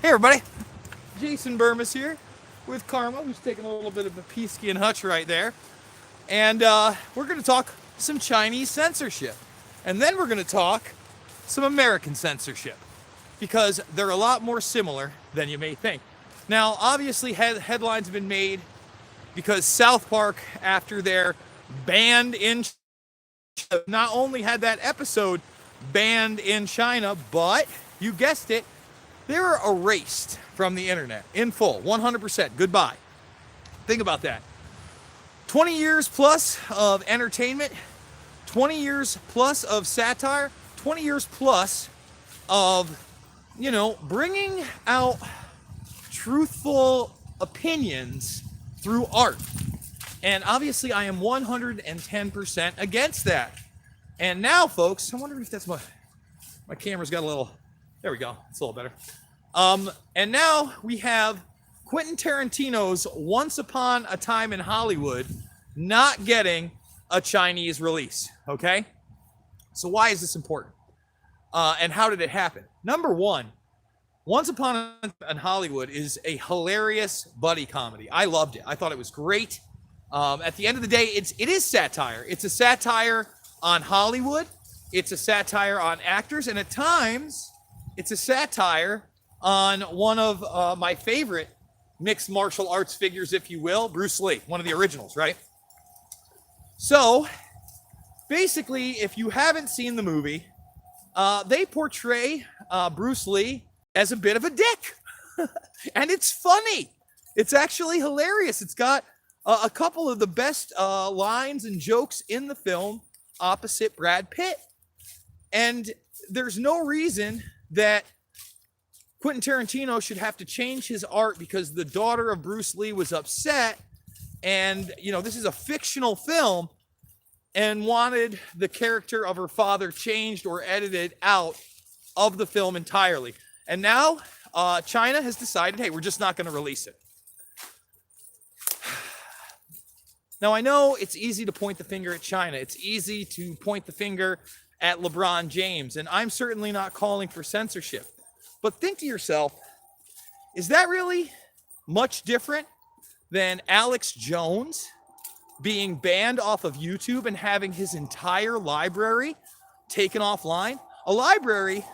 Hey everybody, Jason Burmis here with Karma, who's taking a little bit of a Peasky and Hutch right there. And we're going to talk some Chinese censorship. And then we're going to talk some American censorship because they're a lot more similar than you may think. Now, obviously, headlines have been made because South Park, after their banned in China, not only had that episode banned in China, but you guessed it, they were erased from the internet in full, 100%. Goodbye. Think about that. 20 years plus of entertainment, 20 years plus of satire, 20 years plus of, bringing out truthful opinions through art. And obviously, I am 110% against that. And now, folks, I wonder if that's my camera's got a little. There we go. It's a little better. And now we have Quentin Tarantino's Once Upon a Time in Hollywood not getting a Chinese release. Okay? So why is this important? And how did it happen? Number one, Once Upon a Time in Hollywood is a hilarious buddy comedy. I loved it. I thought it was great. At the end of the day, it is satire. It's a satire on Hollywood. It's a satire on actors. And at times, it's a satire on one of my favorite mixed martial arts figures, if you will, Bruce Lee, one of the originals, right? So, basically, if you haven't seen the movie, they portray Bruce Lee as a bit of a dick. And it's funny. It's actually hilarious. It's got a couple of the best lines and jokes in the film opposite Brad Pitt. And there's no reason that Quentin Tarantino should have to change his art because the daughter of Bruce Lee was upset. And, this is a fictional film and wanted the character of her father changed or edited out of the film entirely. And now China has decided, hey, we're just not going to release it. Now, I know it's easy to point the finger at China. It's easy to point the finger at LeBron James. And I'm certainly not calling for censorship. But think to yourself, is that really much different than Alex Jones being banned off of YouTube and having his entire library taken offline? A library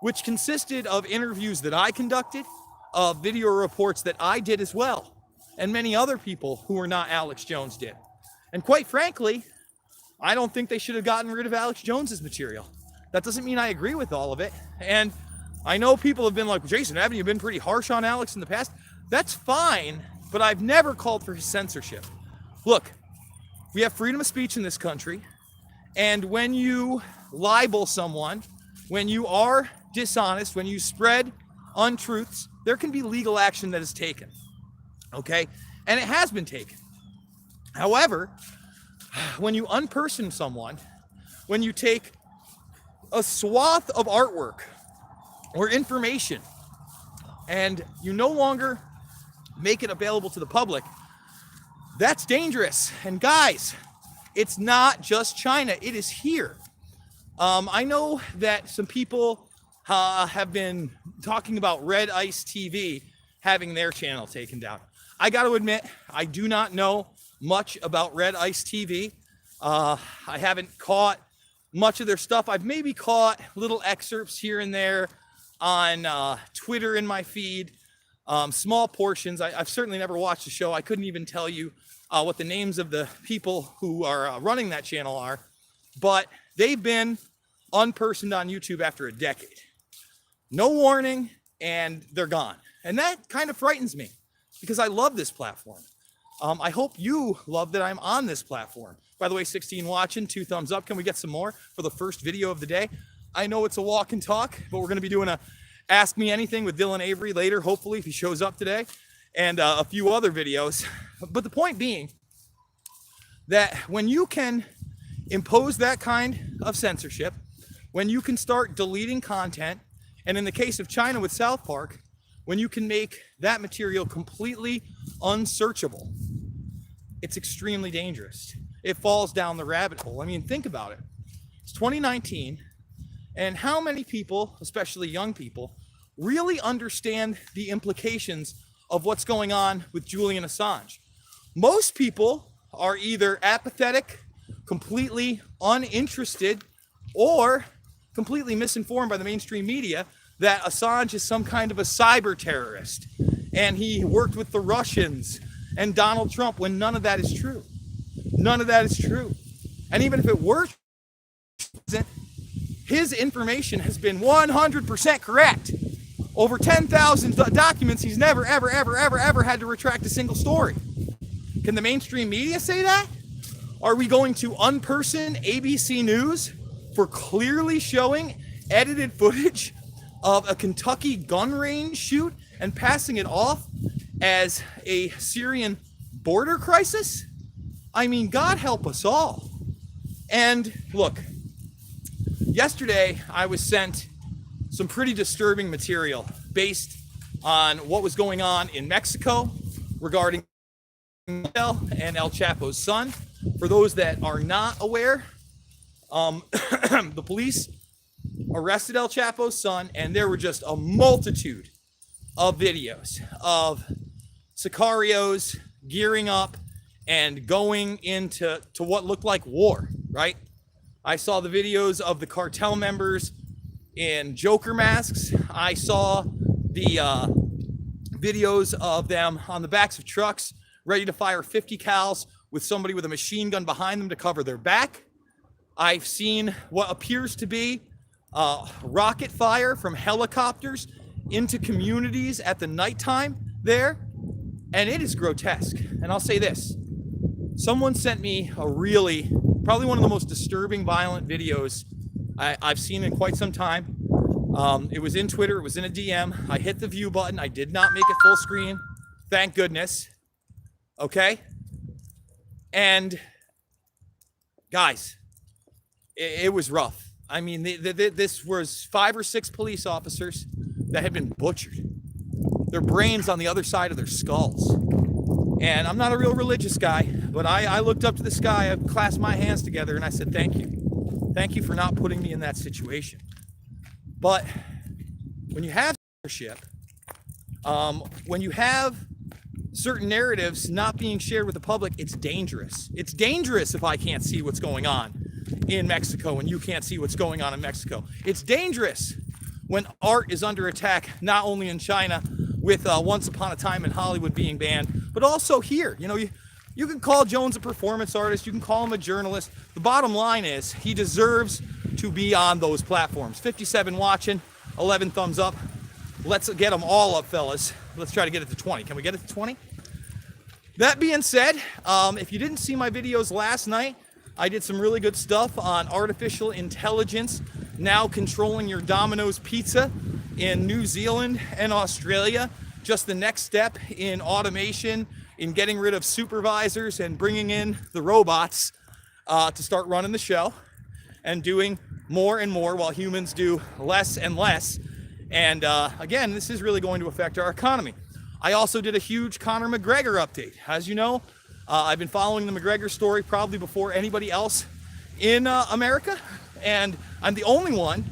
which consisted of interviews that I conducted, of video reports that I did as well, and many other people who were not Alex Jones did. And quite frankly, I don't think they should have gotten rid of Alex Jones's material. That doesn't mean I agree with all of it. And I know people have been like, Jason, haven't you been pretty harsh on Alex in the past? That's fine, but I've never called for his censorship. Look, we have freedom of speech in this country, and when you libel someone, when you are dishonest, when you spread untruths, there can be legal action that is taken. Okay? And it has been taken. However, when you unperson someone, when you take a swath of artwork or information and you no longer make it available to the public, that's dangerous. And guys, it's not just China, it is here. I know that some people have been talking about Red Ice TV having their channel taken down. I got to admit, I do not know much about Red Ice TV. I haven't caught much of their stuff. I've maybe caught little excerpts here and there on Twitter in my feed, small portions. I've certainly never watched the show. I couldn't even tell you what the names of the people who are running that channel are, but they've been unpersoned on YouTube after a decade. No warning, and they're gone. And that kind of frightens me because I love this platform. I hope you love that I'm on this platform. By the way, 16 watching, 2 thumbs up. Can we get some more for the first video of the day? I know it's a walk and talk, but we're going to be doing a Ask Me Anything with Dylan Avery later, hopefully, if he shows up today, and a few other videos. But the point being that when you can impose that kind of censorship, when you can start deleting content, and in the case of China with South Park, when you can make that material completely unsearchable, it's extremely dangerous. It falls down the rabbit hole. I mean, think about it. It's 2019, and how many people, especially young people, really understand the implications of what's going on with Julian Assange. Most people are either apathetic, completely uninterested, or completely misinformed by the mainstream media that Assange is some kind of a cyber terrorist and he worked with the Russians and Donald Trump, when none of that is true. None of that is true. And even if it were, his information has been 100% correct. Over 10,000 documents, he's never, ever, ever, ever, ever had to retract a single story. Can the mainstream media say that? Are we going to unperson ABC News for clearly showing edited footage of a Kentucky gun range shoot and passing it off as a Syrian border crisis? I mean, God help us all. And look, yesterday I was sent some pretty disturbing material based on what was going on in Mexico regarding and El Chapo's son. For those that are not aware, the police arrested El Chapo's son, and there were just a multitude of videos of sicarios gearing up and going into what looked like war, right? I saw the videos of the cartel members in Joker masks. I saw the videos of them on the backs of trucks ready to fire 50 cals with somebody with a machine gun behind them to cover their back. I've seen what appears to be rocket fire from helicopters into communities at the nighttime there, and it is grotesque. And I'll say this, someone sent me a really, probably one of the most disturbing, violent videos I've seen in quite some time. It was in Twitter, it was in a DM. I hit the view button, I did not make it full screen, thank goodness. Okay? And guys, it was rough. I mean, this was 5 or 6 police officers that had been butchered. Their brains on the other side of their skulls. And I'm not a real religious guy, but I looked up to the sky, I clasped my hands together, and I said, thank you. Thank you for not putting me in that situation. But when you have censorship, when you have certain narratives not being shared with the public, it's dangerous. It's dangerous if I can't see what's going on in Mexico and you can't see what's going on in Mexico. It's dangerous when art is under attack, not only in China with Once Upon a Time in Hollywood being banned, but also here. You know, you can call Jones a performance artist, you can call him a journalist. The bottom line is he deserves to be on those platforms. 57 watching, 11 thumbs up. Let's get them all up, fellas. Let's try to get it to 20. Can we get it to 20? That being said, if you didn't see my videos last night, I did some really good stuff on artificial intelligence now controlling your Domino's pizza in New Zealand and Australia. Just the next step in automation, in getting rid of supervisors and bringing in the robots to start running the show and doing more and more while humans do less and less. And again, this is really going to affect our economy. I also did a huge Conor McGregor update. As you know, I've been following the McGregor story probably before anybody else in America. And I'm the only one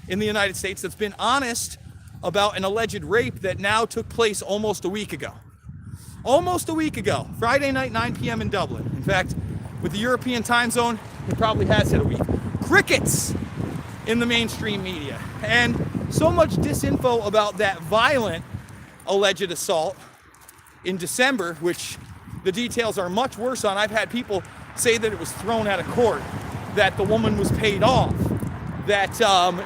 in the United States that's been honest about an alleged rape that now took place almost a week ago. Almost a week ago, Friday night, 9 p.m. in Dublin. In fact, with the European time zone, it probably has hit a week. Crickets in the mainstream media. And so much disinfo about that violent alleged assault in December, which the details are much worse on. I've had people say that it was thrown out of court, that the woman was paid off, that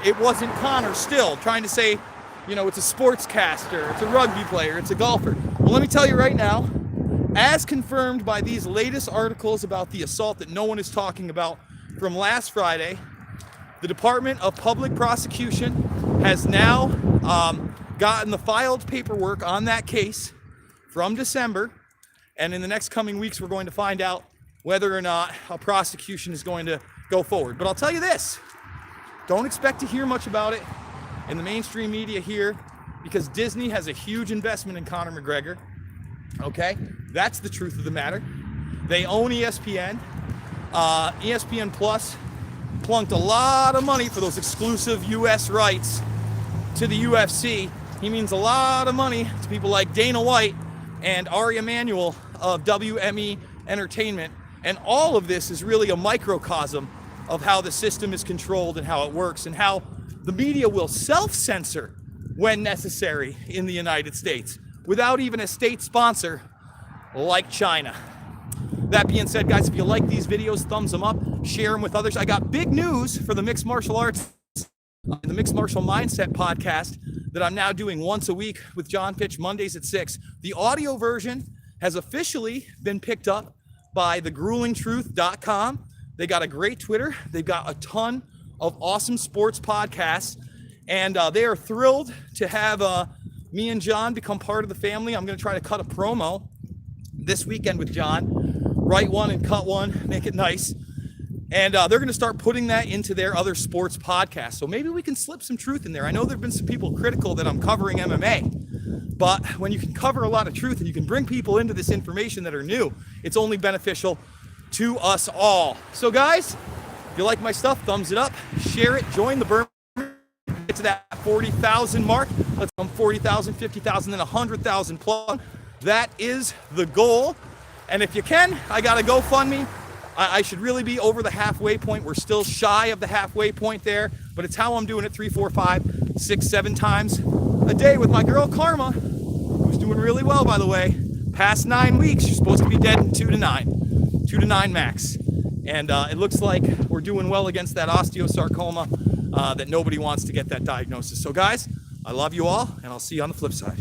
it wasn't Conor still, trying to say, you know, it's a sportscaster, it's a rugby player, it's a golfer. Well, let me tell you right now, as confirmed by these latest articles about the assault that no one is talking about from last Friday, the Department of Public Prosecution has now gotten the filed paperwork on that case from December, and in the next coming weeks we're going to find out whether or not a prosecution is going to go forward. But I'll tell you this, don't expect to hear much about it in the mainstream media here, because Disney has a huge investment in Conor McGregor. Okay, that's the truth of the matter. They own ESPN. ESPN Plus plunked a lot of money for those exclusive US rights to the UFC He means a lot of money to people like Dana White and Ari Emanuel of WME Entertainment. And all of this is really a microcosm of how the system is controlled and how it works and how the media will self-censor when necessary in the United States without even a state sponsor like China. That being said, guys, if you like these videos, thumbs them up, share them with others. I got big news for the Mixed Martial Arts, the Mixed Martial Mindset podcast that I'm now doing once a week with John Fitch, Mondays at 6. The audio version has officially been picked up by thegruelingtruth.com. They got a great Twitter. They've got a ton of awesome sports podcasts, and they are thrilled to have me and John become part of the family. I'm going to try to cut a promo this weekend with John, write one and cut one, make it nice. And they're going to start putting that into their other sports podcasts. So maybe we can slip some truth in there. I know there have been some people critical that I'm covering MMA, but when you can cover a lot of truth and you can bring people into this information that are new, it's only beneficial to us all. So guys, if you like my stuff, thumbs it up, share it, join the Burn. Get to that 40,000 mark. Let's come 40,000, 50,000, then 100,000 plus. That is the goal. And if you can, I got a GoFundMe. I should really be over the halfway point. We're still shy of the halfway point there, but it's how I'm doing it 3, 4, 5, 6, 7 times a day with my girl Karma, who's doing really well, by the way. Past 9 weeks, she's supposed to be dead in 2 to 9, 2 to 9 max. And it looks like we're doing well against that osteosarcoma that nobody wants to get that diagnosis. So guys, I love you all, and I'll see you on the flip side.